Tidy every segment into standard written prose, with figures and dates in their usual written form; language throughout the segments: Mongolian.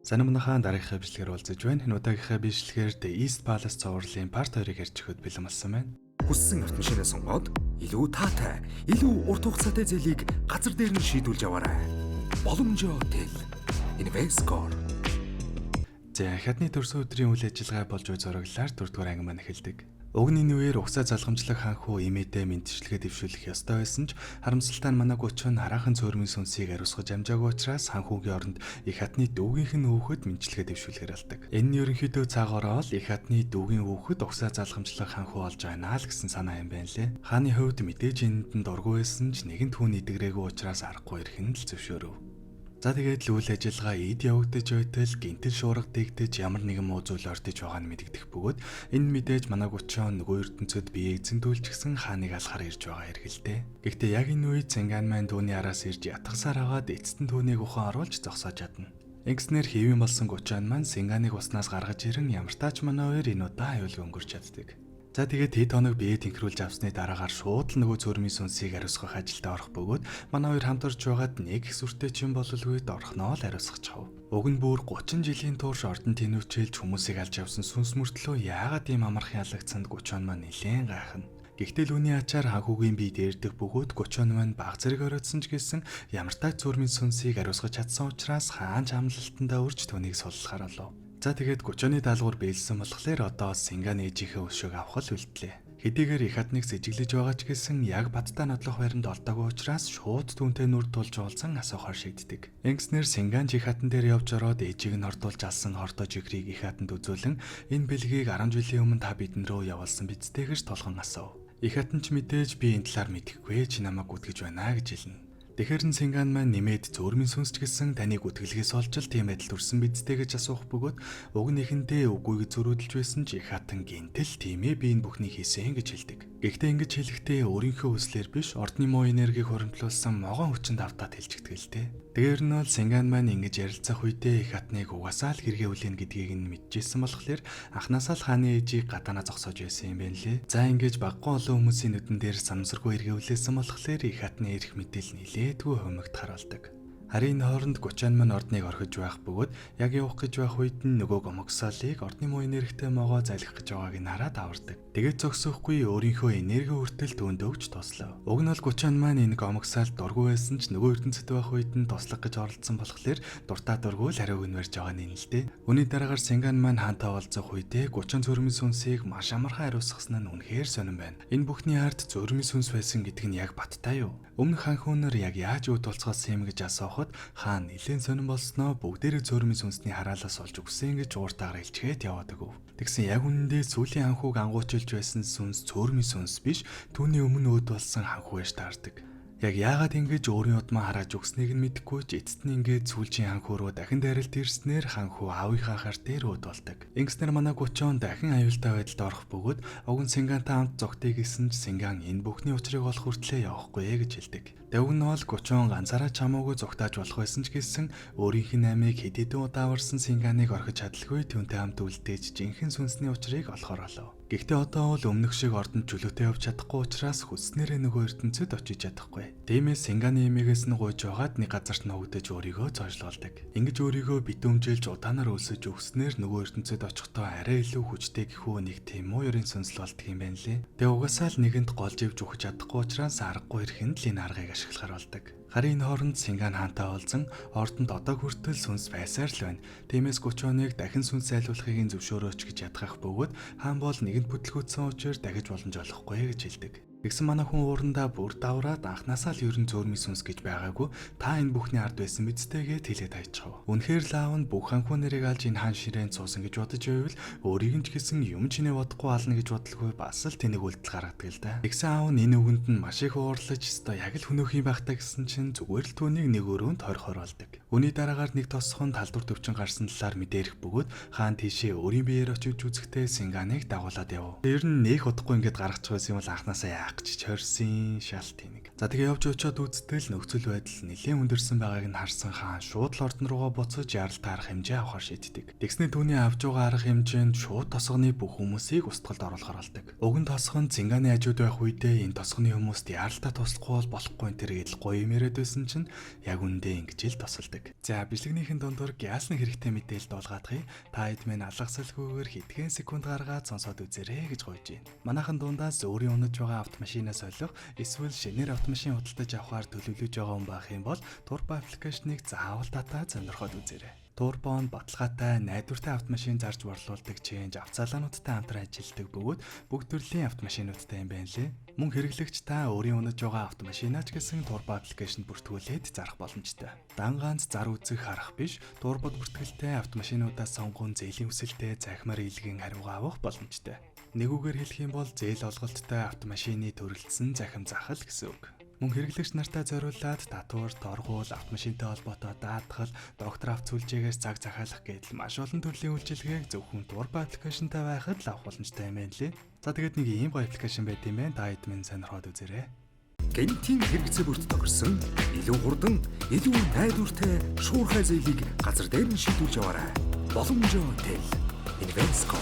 Санамнахаа дараагийнхаа бичлэгээр уулзаж байна. Энэ удаагийнхаа бичлэгээр The East Palace цувралын part 2-ыг ярьж өгөхөд бэлэн болсон байна. Хүссэн ертөнцийн сонгоод илүү таатай, илүү урт хугацаатай зээлийг газар дээр нь шийдүүлж аваарай. Боломжоо тэл. Invescore. За хятадны төрсөн өдрийн үйл ажиллагаа болж буй зураглалаар 4-р анги маань эхэлдэг. Угны нүвээр угсаа залгамжлах ханхуу имээдээ мэдчилгээ дэвшүүлэх ёстой байсан ч харамсалтай нь манай гүчэн хараахан цөөрмийн сүнсийг ариусгаж амжаагүй учраас ханхуугийн оронд их хатны дүүгийнх нь өөхөд мэдчилгээ дэвшүүлэхээр алдаг. Энэ нь ерөнхийдөө цаагаараа л их хатны дүүгийн өөхөд угсаа залгамжлах ханхуу болж байна л гэсэн санаа юм байна лээ. Хааны хувьд мэдээж энэнд нь дургүй байсан ч нэгэн түүн идэгрээгүй учраас аргагүй ирэх нь л зөвшөөрөв. За тэгээд л үйл ажиллагаа эд явагдаж байтал гинтэл шуурга дэгдэж ямар нэгэн муу зүйл ордож байгаа нь мэдэгдэх бөгөөд энэ мэдээж манай гүчэн нөгөө ертөнцөд биеийг зөндүүлчихсэн хааныг алхаар ирж байгаа хэргэлтэй. Гэхдээ яг энэ үед Цанган маань түүний араас ирж ятгасаар хагаад эцэст нь түүнийг ухаан оруулж зогсоож чадна. Ингэснээр хэвэн болсон гүчэн маань Цанганыг уснаас гаргаж ирэн ямар тач манай хоёр энэ удаа аюулгүй өнгөрч чаддаг. За тэгээд хэд хоног бие тэнхрүүлж авсны дараагаар шууд л нөгөө цөөрмийн сүнсийг ариусгах ажилд орох бөгөөд манай хоёр хамт орж байгаад нэг их сүртэй чин бололгүйд орхноо л ариусгachав. Уг нь бүр 30 жилийн турш ордон тэнүүчилж хүмүүсийг алж авсан сүнс мөртлөө яагаад ийм амархан ялагдсанд гүчэн маань нэлээд гайхна. Гэхдээ үүний ачаар ханхуугийн бие дээрдэх бөгөөд гүчэн маань баг зэрэг оройтсон ч гэсэн ямар тач цөөрмийн сүнсийг ариусгаж чадсан учраас хаан амлалтандаа үрж түүнийг суллахаар болов. За тэгээд гүчөний даалгавар биелсэн болохоор одоо Цанган ээжийнхээ өшөөг авах л үлдлээ. Хэдийгээр их хатныг сэжиглэж байгаа ч гэсэн яг бадтай нотлох байранд олдоогүй учраас шууд түүнтэй нүр тулж уулзан асуухаар шийддэг. Ингэснээр Цанган их хатан дээр явж ороод ээжийг нь хордуулж алсан хордоо жигрийг их хатанд үзүүлэн энэ бэлгийг 10 жилийн өмнө та бидэн рүү явуулсан бидтэй гэж толгон асуув. Их хатан ч мэдээж би энэ талаар мэдэхгүй чи намайг гүтгэж байна гэж хэлнэ. Тэгэхэр нь Цанган маань нэмээд цөөрмийн сүнсч гэсэн таныг үтгэлгээс олж л тийм адил төрсөн бидтэй гэж асуух бөгөөд уг нэхэндээ үгүйг зөрүүдэлж байсан ч их хатан гинтэл тийм ээ би энэ бүхнийг хийсэн гэж хэлдэг. Гэхдээ ингэж хэлэхдээ өөрийнхөө хүслээр биш ордны муу энергийг хуримтлуулсан могоон хүчинд автаад хэлчихдэг л дээ. Тэгэр нь бол Цанган маань ингэж ярилцах үедээ их хатныг угаасаа л хэрэгээ үлээн гэдгийг нь мэдчихсэн болохоор анхнаасаа л хааны ээжийг гадаанаа зогсоож байсан юм байна лээ. За ингэж баггүй олон хүмүүсийн нүдэн дээр санамсаргүй хэрэгээ үлээсэн болохоор их хатны эрх мэдэл нилээдгүй хумигдахаар болдог. Харин хооронд гүчэн маань ордныг орхиж байх бөгөөд яг явах гэж байх үед нь нөгөө гомогсоолыг ордны муу энергитэй могоо залхих гэж байгааг нь хараад авардаг. Тэгээд зогсохгүй өөрийнхөө энерги хүртэл түүнд өгч туслав. Уг нь бол гүчэн маань энэ гомогсоолд дургүй байсан ч нөгөө ертөнцид байх үед нь туслах гэж оролдсон болохоор дуртай дургүй л хариуг нь барьж байгаа нь л дээ. Үүний дараагаар Цанган маань хаантай уулзах үедээ гүчэн цөөрмийн сүнсийг маш амархан ариусгасан нь үнэхээр сонирн байна. Энэ бүхний ард цөөрмийн сүнс байсан гэдэг нь яг баттай юу? Өмнөх ханхуунаар яг яаж үд тулцгаасан юм гэж асуухад хаан нэлээд сонирн болсноо бүгдээрээ цөөрмийн сүнсний хараалаас олж өгсөн гэж ууртаагаар хэлчихэд яваад өгөв. Тэгсэн яг үнэндээ сүүлийн ханхууг ангуучилж байсан сүнс цөөрмийн сүнс биш түүний өмнө үд болсон ханхуу гэж таардаг. Яг яагаад ингэж өөрийн удмаа харааж өгснийг нь мэдэхгүй ч эцэст нь ингээд сүүлчийн ханхуу руу дахин дайралт ирснээр ханхуу аавынхаа хар дээр үд болдог. Ингэснээр манай гүчэн дахин аюултай байдалд орох бөгөөд уг нь Цангантай хамт зогтъё гэсэн ч Цанган энэ бүхний учрыг олох хүртлээр явахгүй гэж хэлдэг. Тэгвэл нь бол гүчэн ганцаараа чамаагүй зогтааж болох байсан ч гэсэн өөрийнх нь амийг хэд хэдэн удаа аварсан Цанганыг орхиж чадалгүй түүнтэй хамт үлдээж жинхэнэ сүнсний учрыг олохоор болов. Гэхдээ одоо бол өмнөх шиг ордонд чөлөөтэй явж чадахгүй учраас хүснээрээ нөгөө ертөнцөд очиж чадахгүй. Тиймээс Цанганы эмээгээс нь гуйж байгаад нэг газарт ногдож өөрийгөө цоожлуулдаг. Ингэж өөрийгөө битүүмжилж удаанаар өлсөж өгснээр нөгөө ертөнцөд очихдоо арай илүү хүчтэй гэхүү нэг тийм муу ёрын сүнсэл болдго юм байна лээ. Тэгээ угаасаа л нэгэнд голж ивж өгч чадахгүй учраас аргагүй ирэхэд л энэ аргыг ашиглахаар болдог. Харин энэ хооронд Цанган хаантай уулзан ордонд одоо хүртэл сүнс байсаар л байна. Тиймээс гүчөнийг дахин сүнс айлуулахыг зөвшөөрөөч гэж ядгах бөгөөд хаан бол нэгэнд бүтлгүүцсэн учраас дахиж боломж олохгүй гэж хэлдэг. Тэгсэн манай хүн уурандаа бүр давраад анхнаасаа л ерөн цөөрмийн сүнс гэж байгаагүй та энэ бүхний ард байсан мэдтэйгээ тэлээд хайчихав. Үнэхээр л аав нь бүх ханхуу нэрийг алж энэ хаан ширээнд суусан гэж бодож байвал өөрийг нь ч гэсэн юм чинээ бодохгүй ална гэж бодлого бас л тэнэг үйлдэл гаргадаг л да. Тэгсэн аав нь энэ үгэнд нь маш их уурлаж өстой яг л хөнөөх юм байхтаа гэсэн чинь зүгээр л түүнийг нэг өрөөнд хорхор болдог. Үүний дараагаар нэг тосхон талбар төвчин гарсан талаар мэдэрэх бөгөөд хаан тийшээ өөрийн биеэр очиж үзэхдээ Цанганыг дагуулад яв. Ер нь нэх удахгүй ингэж гаргачих байсан юм бол анхнаасаа агч чорсын шалт тэнэг. За тэгээ явж очиод үзтэл нөхцөл байдал нэлээд өндөрсөн байгааг нь харсан хаан шууд л ордон руугаа буцаж яралт арах хэмжээ авахар шийддэг. Тэгснэ түүний авж байгаа арга хэмжээнд шууд тосгоны бүх хүмүүсийг устгалд оруулахар болдог. Уг нь тосгон Цэнганы хажууд байх үедээ энэ тосгоны хүмүүст яралтаа туслахгүй болохгүй энэ төргээл гоё юм яриад байсан чинь яг үндэ ингэж л тосолдог. За бичлэгнийхэн дундуур гясны хэрэгтэй мэдээлэлд олгаадахыг та хэд мэн алгасалгүйгээр хэдхэн секунд гаргаад сонсоод үзээрэй гэж гуйж байна. Манайхан дундаас өөрийн унаж байгаа автомашинаас олох эсвэл шинээр автомашин худалдаж авахар төлөвлөж байгаа хүн байх юм бол Turbo аппликейшнийг заавал татаад сонирхоод үзээрэй. Turbo нь баталгаатай, найдвартай автомашин зарж борлуулдаг ченж авцаалаануудтай хамтран ажилладаг бөгөөд бүх төрлийн автомашинуудтай юм байна лээ. Мөн хэрэглэгч та өөрийн унаж байгаа автомашинаач гэсэн Turbo аппликейшнд бүртгүүлээд зарах боломжтой. Дан ганц зар үзэх харах биш, Turbo-д бүртгэлтэй автомашинуудаас сонгон зээлийн хүсэлтэд захимаар илгэн хариугаа авах боломжтой. Нэгүгээр хэлэх юм бол зээл олголттой автомашины төрөлдсөн захим захал гэсэн үг. Мөн хэрэглэгч нартай зориулаад татвар, торгуул, автомашинтай холбоотой даатгал, доктор авц сүлжээгээс цаг захиалах гэдэл маш олон төрлийн үйлчилгээг зөвхөн Turbo аппликейшнтай байхад л авах боломжтой юм байна лээ. За тэгээд нэг ийм гоё аппликейшн байт юм байна. Та хэд мэн сонирхоод үзээрэй. Гэнтийн хэрэгцээ бүрт тохирсон илүү хурдан, илүү найдвартай шуурхай зээлийг газар дээр нь шийдүүлж яваарай. Боломжоо тэл. Invesco.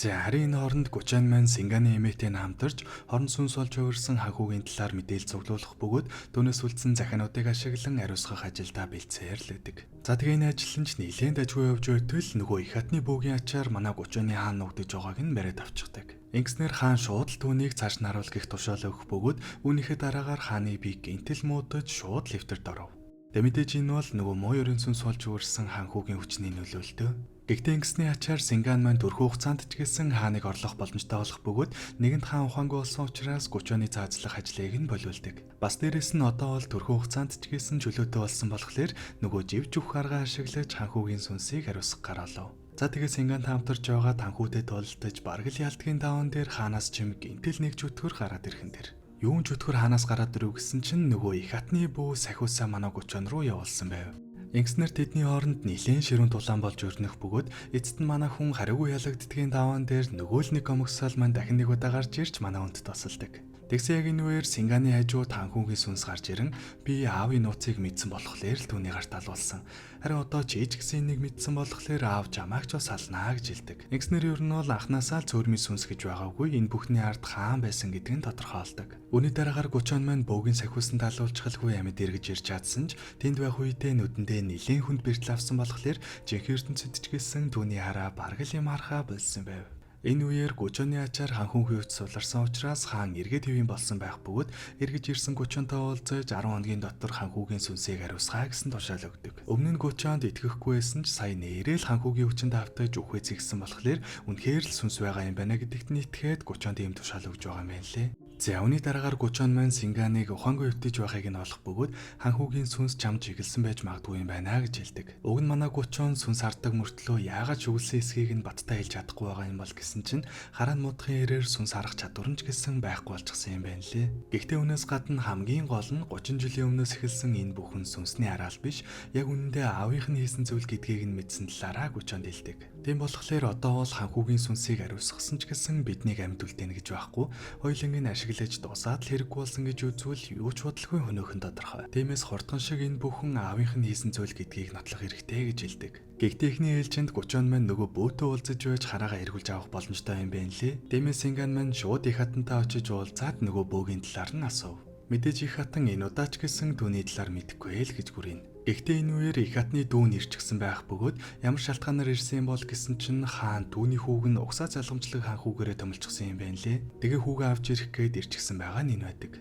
За харин энэ хооронд Гучан маань Цэнганы эмээтэй хамтарч хорон сүнс олж хувирсан ханхугийн талаар мэдээлэл цуглуулах бөгөөд түүнээс үлдсэн захиануудыг ашиглан ариусгах ажилдаа бэлцээр л байдаг. За тэгээ энэ ажил нь ч нэлээд дажгүй явж байтал нөгөө их хатны бөөгийн ачаар манай Гучаны хаан нуугдж байгааг нь бариад авчихдаг. Ингэснээр хаан шууд л түүнийг цааш нь харуулах гих тушаал өгөх бөгөөд үүнийхээ дараагаар хааны би гинтэл муудаж шууд лифтерд оров. Тэ мэдээж энэ бол нөгөө муу ерөн сүнс олж хувирсан ханхугийн хүчний нөлөөлтөө. Гэхдээ ингэсний ачаар Цэнган маань төрхөө хугацаанд ч гэсэн хааныг орлох боломжтой болох бөгөөд нэгэнт хаан ухаангүй болсон учраас Гучаны цаазлах ажлыг нь болиулдаг. Бас дээрэс нь одоо бол төрхөө хугацаанд ч гэсэн чөлөөтэй болсон болохоор нөгөө жив жүх арга ашиглаж ханхугийн сүнсийг хариуцах гараалав. За тэгээ Цэнган хамтарч байгаа танхүүдэд тулдаж бараг л ялдгийн даван дээр хаанаас ч юм гинтэл нэг чөтгөр гараад ирхэн тэр. Юун чөтгөр хаанаас гараад ирв гэсэн чинь нөгөө их хатны бүү сахиусаа манай Гучан руу явуулсан байв. Ингэснээр тэдний хооронд нэлээд ширүүн тулаан болж өрнөх бөгөөд эцэст нь манай хүн хариугүй ялагддгийн даваан дээр нөгөө л нэг комоксал маань дахин нэг удаа гарч ирж манай хүнд тосолдог. Тэгсэн яг энэ үеэр Цэнганы хажууд ханхугийн сүнс гарч ирэн би аавын нууцыг мэдсэн болохоор л түүний гарт алуулсан. Харин одоо чи ч гэсэн нэг мэдсэн болохоор аав чамааг ч бас алнаа гэж хэлдэг. Ингэснээр ер нь бол анхнаасаа л цөөрмийн сүнс гэж байгаагүй энэ бүхний ард хаан байсан гэдэг нь тодорхойлдог. Үүний дараагаар Гучан маань бөөгийн сахиусан талуулчихалгүй амьд эргэж ирж чадсан ч тэнд байх үедээ нүдэндээ нэлээд хүнд бэртэл авсан болохоор жинхэнэ ертөнцөд ч гэсэн түүний хараа бараг л юм харахаа болсон байв. Энэ үеэр Гучаны ачаар ханхун хөвд суларсан учраас хаан эргээд хэвэн болсон байх бөгөөд эргэж ирсэн Гучантай уулзаж 10 хоногийн дотор ханхугийн сүнсийг хариуцгаа гэсэн тушаал өгдөг. Өмнө нь Гучанд итгэхгүй байсан ч сая нэрэл ханхугийн хүчинд автаж үхвэ зэгсэн болохоор үнэхээр л сүнс байгаа юм байна гэдэгт нь итгээд Гучанд ийм тушаал өгж байгаа юм байна лээ. За үүний дараагаар Гучан маань Цэнганыг ухаангүй өвтөж байхыг нь олох бөгөөд ханхугийн сүнс чамд чиглэсэн байж магадгүй юм байна гэж хэлдэг. Уг нь манай Гучан сүнс харддаг мөртлөө яагаад чиглэсэн эсхийг нь баттай хэлж чадахгүй байгаа юм бол гэсэн чинь хараа муудахын хэрээр сүнс харах чадвар нь ч гэсэн байхгүй болчихсон юм байна лээ. Гэхдээ үүнээс гадна хамгийн гол нь 30 жилийн өмнөөс эхэлсэн энэ бүхэн сүнсний араал биш, яг үнэндээ аавынх нь хийсэн зүйл гэдгийг нь мэдсэн талаараа Гучанд хэлдэг. Тийм болохоор одоо бол ханхугийн сүнсийг ариусгасан ч гэсэн биднийг амьд үлдээнэ гэж байхгүй, хоёулангийн ашиглаж дуусаад л хэрэггүй болсон гэж үзвэл юу ч бодлогүй хөнөөхөн тодорхой. Тиймээс хурдхан шиг энэ бүхэн аавынх нь хийсэн зүйл гэдгийг нотлох хэрэгтэй гэж хэлдэг. Гэхдээ эхний ээлжинд Гучан маань нөгөө бөөтөө уулзаж байж хараагаа эргүүлж авах боломжтой юм байна лээ. Тиймээс Цэнган маань шууд их хатантай очиж уулзаад нөгөө бөөгийн талаар нь асуув. Мэдээж их хатан энэ удаач гэсэн түүний талаар мэдэхгүй л гэж гүрийнэ. Гэхдээ энэ үеэр их хатны дүү нэрчгсэн байх бөгөөд ямар шалтгаанаар ирсэн юм бол гэсэн чинь хаан түүний хүүг нь угсаа залгамжлаг хаан хүүгээрээ төмөлчихсөн юм байна лээ. Тэгээ хүүгээ авч ирэх гээд ирчихсэн байгаа нь энэ байдаг.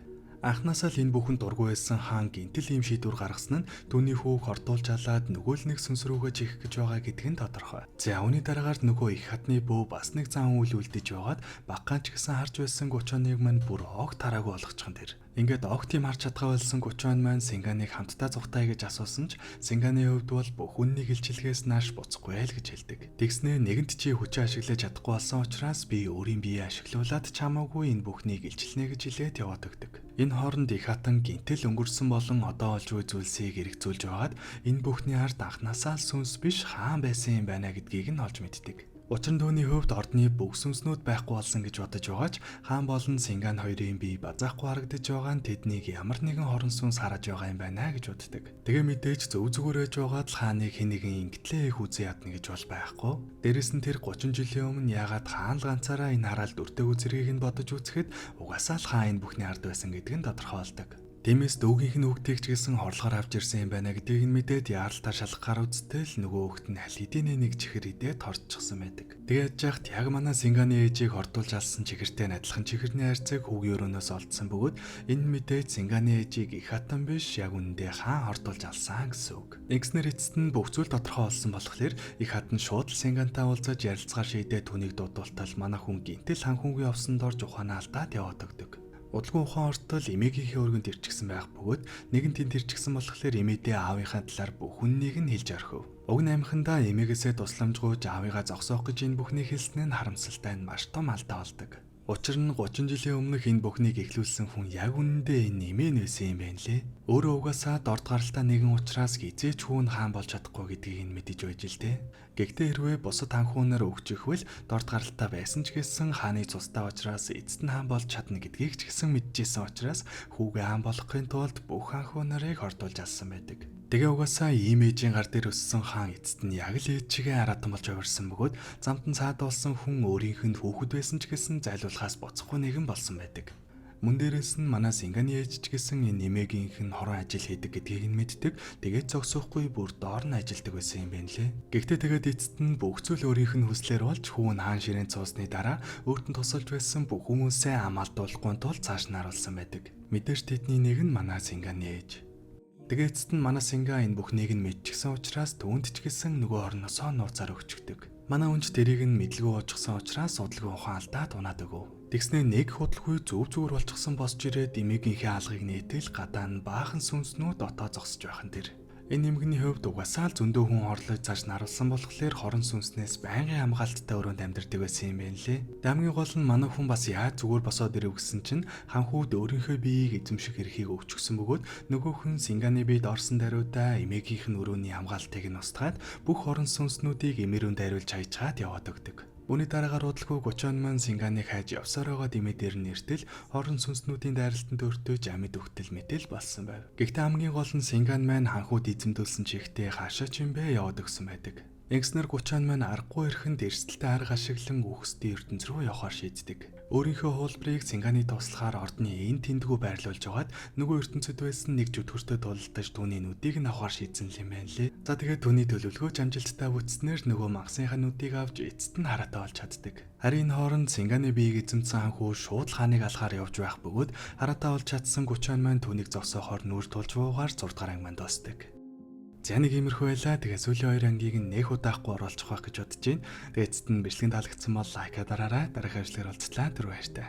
Анхнаасаа л энэ бүхэн дургүй байсан хаан гинтэл ийм шийдвэр гаргасан нь түүний хүүг хортуулж алаад нөгөө л нэг сүнс рүүгээ чихэх гэж байгаа гэдэг нь тодорхой. За үүний дараагаар нөгөө их хатны бөө бас нэг зан үйл үлдэж байгаад баггаан ч гэсэн харж байсан Гучаныг маань бүр огт тараагүй болгочихсон тэр. Ингээд огт юм харж чадгаа болсон Гучан маань Цэнганыг хамтдаа зугтаа гэж асуусан ч Цэнганы хувьд бол бүх үннийг илчилгээс нааш буцахгүй л гэж хэлдэг. Тэгснээ нэгэнт чи хүчээ ашиглаж чадахгүй болсон учраас би өөрийн биеэ ашиглуулад чамаагүй энэ бүхнийг илчилнэ гэж хэлээд яваад өгдөг. Энэ хооронд их хатан гинтэл өнгөрсөн болон одоо олж буй зүйлсийг эргцүүлж байгаад энэ бүхний ард анхнаасаа л сүнс биш хаан байсан юм байна гэдгийг нь олж мэддэг. Учир нь түүний хувьд ордны бүх сүнснүүд байхгүй болсон гэж бодож байгаач хаан болон Синган хоёрын бие базаахгүй харагдаж байгаа нь тэднийг ямар нэгэн хорон сүнс хараж байгаа юм байна гэж боддог. Тэгээ мэдээж зөв зүгээр байж байгаад л хааныг хэн нэгэн ингэтлээ их үзээ ядна гэж бол байхгүй. Дээрэс нь тэр 30 жилийн өмнө яагаад хаан л ганцаараа энэ хараалд өртөөгөө зэргийг нь бодож үзэхэд угаасаа л хаан энэ бүхний ард байсан гэдг нь тодорхой болдог. Тиймээс дүүгийнх нь хүүхдийг ч гэсэн хорлохоор авч ирсэн юм байна гэдгийг нь мэдээд яаралтай шалгахаар үзтэл нөгөө хүүхд нь аль хэдийн нэг чихэр идээд торччихсан байдаг. Тэгээд яахт яг манай Синганы ээжийг хордуулж алсан чихэртэй адилхан чихэрний хайрцаг хүүгийн өрөөнөөс олдсон бөгөөд энэ мэдээж Синганы ээжийг их хатан биш яг үнэндээ хаан хордуулж алсан гэсэн үг. Ингэснээр эцэст нь бүх зүйл тодорхой болсон болохоор их хатан шууд л Сингантай уулзаж ярилцгаар шийдээ түүнийг дуудуултал манай хүн гинтэл хан хүүгийн овсонд орж ухаанаа алдаад яваад өгдөг. Удалгүй ухаан ортол эмээгийнхээ өргөнд ирчихсэн байх бөгөөд нэгэн тэнд ирчихсэн болохоор эмээдээ аавынхаа талаар бүх үннийг нь хэлж орхив. Уг наймхандаа эмээгээсээ тусламжгүйж аавыгаа зогсоох гэж энэ бүхнийг хэлсэн нь харамсалтай нь маш том алдаа болдог. Учир нь 30 жилийн өмнөх энэ бүхнийг эхлүүлсэн хүн яг үнэндээ энэ эмээ нээсэн юм байна лээ. Өөрөө угаасаа дорд гаралтай нэгэн учраас хизээч хүүн хаан болж чадахгүй гэдгийг нь мэдэж байж л дээ. Гэхдээ хэрвээ бусад хаан хүүнээр өгч ихвэл дорд гаралтай байсан ч гэсэн хааны цустай учраас эцэст нь хаан болж чадна гэдгийг ч гэсэн мэдчихсэн учраас хүүгээ хаан болохын тулд бүх хаан хүү нарыг хордуулж алсан байдаг. Тэгээ угаасаа ийм ээжийн гар дээр өссөн хаан эцэст нь яг л ээжигээ аратан болж авирсан бөгөөд замтан цаад болсон хүн өөрийнх нь хүүхэд байсан ч гэсэн зайлуулахаас буцахгүй нэгэн болсон байдаг. Мөн дээрээс нь манай Синганы ээж ч гэсэн энэ эмээгийнх нь хорон ажил хийдэг гэдгийг нь мэддэг. Тэгээд зогсохгүй бүр доор нь ажилдаг байсан юм байна лээ. Гэхдээ тэгээд эцэст нь бүх зүйл өөрийнх нь хүслээр болж хүүн хаан ширээнд цуусны дараа өөртөө тусалж байсан бүх хүмүүсээ амаалдуулахгүй тул цааш нь харуулсан байдаг. Мэдээж тэдний нэг нь манай Синганы ээж. Тэгээ эцэст нь манай Синга энэ бүхнийг нь мэдчихсэн учраас түүнд ч гэсэн нөгөө орноосоо нууцаар өгчдөг. Манай хүнч тэрийг нь мэдлгүй уужсан учраас судалгүй ухаан алдаад унаад өгөв. Тэгснээ нэг худалгүй зүв зүгээр болчихсон босч ирээд эмээгийнхээ алгыг нээтэл гадаа нь баахан сүнснүүд дотоо зогсож байх нь тэр. Энэ эмгэгний хувьд угаасаа л зөндөө хүн хорлож цааш наруулсан болохоор хорон сүнснээс байнгын хамгаалттай өрөөнд амьдардаг байсан юм байна лээ. Хамгийн гол нь манай хүн бас яаж зүгээр босоод ирэв гэсэн чинь ханхүүд өөрийнхөө биеийг эзэмших эрхийг өгчихсөн бөгөөд нөгөө хүн Синганы биед орсон даруйдаа эмээгийнх нь өрөөний хамгаалтыг нь устгаад бүх хорон сүнснүүдийг эмээрүүнд дайруулж хайчаад яваад өгдөг. Үүний дараагаар удалгүй 30 он маань Синганыг хайж явсаар байгаа дэмээ дээр нэртэл хорон сүнснүүдийн дайралтанд өртөөж амьд өгтөл мэтэл болсон байв. Гэхдээ хамгийн гол нь Синган маань ханхууд эзэмдүүлсэн чихтэй хаашаа ч юм бэ яваад өгсөн байдаг. Ингэснээр 30 он маань аргагүй эрхэнд эрсдэлтэй арга ашиглан үхсдийн ертөнц рүү явахаар шийддэг. Өөрийнхөө хуулбарыг Синганы туслахаар ордны энэ тэндгүү байрлуулж агаад нөгөө ертөнцид байсан нэг жүтгэртөд тулдаж түүний нүдийг нь авахар шийдсэн юм байна лээ. За тэгээд түүний төлөвлөгөөч амжилттай бүтснээр нөгөө мангасынхаа нүдийг авч эцэст нь хараатай болж чаддаг. Харин энэ хооронд Синганы биеийг эзэмсэн ханхүү шууд хааныг алахаар явж байх бөгөөд хараатай болж чадсан 30 он маань түүнийг зогсоохоор нүур тулж буугаар 6 дугаар анги манд дуусдаг. За нэг иймэрхүү байлаа. Тэгээ сүүлийн 2 ангийг нэх удаахгүй оруулах байх гэж бодож байна. Тэгээ эцэст нь бичлэгийн таалагдсан бол лайка дараарай. Дараагийн ажлаар уулзлаа. Түр баяртай.